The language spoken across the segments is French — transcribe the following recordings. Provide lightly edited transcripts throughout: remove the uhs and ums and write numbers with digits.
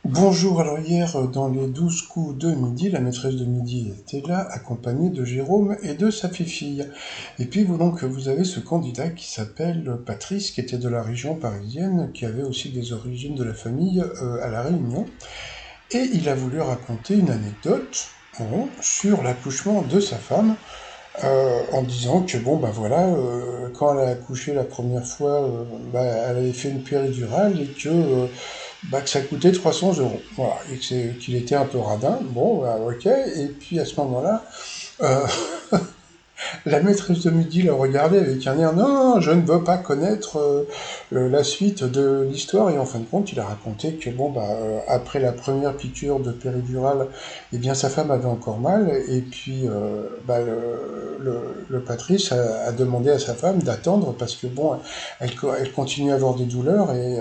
Bonjour, alors hier, dans les 12 coups de midi, la maîtresse de midi était là, accompagnée de Jérôme et de sa fille. Et puis vous avez ce candidat qui s'appelle Patrice, qui était de la région parisienne, qui avait aussi des origines de la famille à La Réunion, et il a voulu raconter une anecdote bon, sur l'accouchement de sa femme, en disant que bon bah voilà, quand elle a accouché la première fois, bah, elle avait fait une péridurale et que que ça coûtait 300 €. Voilà, et qu'il était un peu radin. Bon, bah, ok. Et puis à ce moment-là, euh, la maîtresse de midi le regardait avec un air non, non, je ne veux pas connaître la suite de l'histoire. Et en fin de compte, il a raconté que après la première piqûre de péridurale, eh bien sa femme avait encore mal. Et puis le Patrice a demandé à sa femme d'attendre parce que bon, elle continue à avoir des douleurs et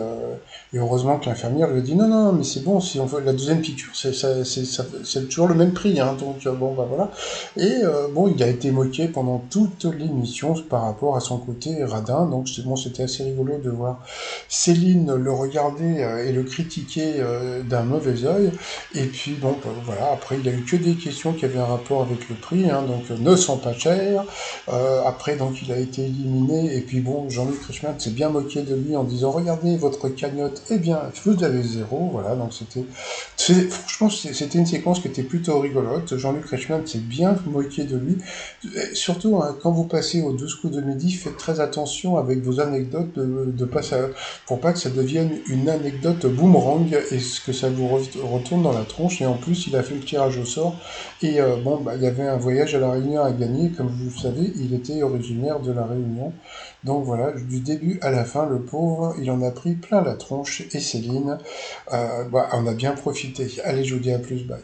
heureusement que l'infirmière lui a dit non, non, mais c'est bon, si on veut la deuxième piqûre, c'est toujours le même prix, hein, donc bon bah voilà. Et bon, il a été moqué pendant toute l'émission par rapport à son côté radin, donc bon, c'était assez rigolo de voir Céline le regarder et le critiquer d'un mauvais œil. Et puis bon, voilà, après il a eu que des questions qui avaient un rapport avec le prix, hein, donc ne sont pas chers. Après donc il a été éliminé, et puis bon, Jean-Luc Reichmann s'est bien moqué de lui en disant regardez votre cagnotte, eh bien vous avez zéro, voilà, donc franchement, c'était une séquence qui était plutôt rigolote. Jean-Luc Reichmann s'est bien moqué de lui. Et surtout, hein, quand vous passez aux 12 coups de midi, faites très attention avec vos anecdotes pour pas que ça devienne une anecdote boomerang et que ça vous retourne dans la tronche. Et en plus, il a fait le tirage au sort. Et il y avait un voyage à La Réunion à gagner. Comme vous le savez, il était originaire de La Réunion. Donc voilà, du début à la fin, le pauvre, il en a pris plein la tronche. Et Céline, on a bien profité. Allez, je vous dis à plus, bye.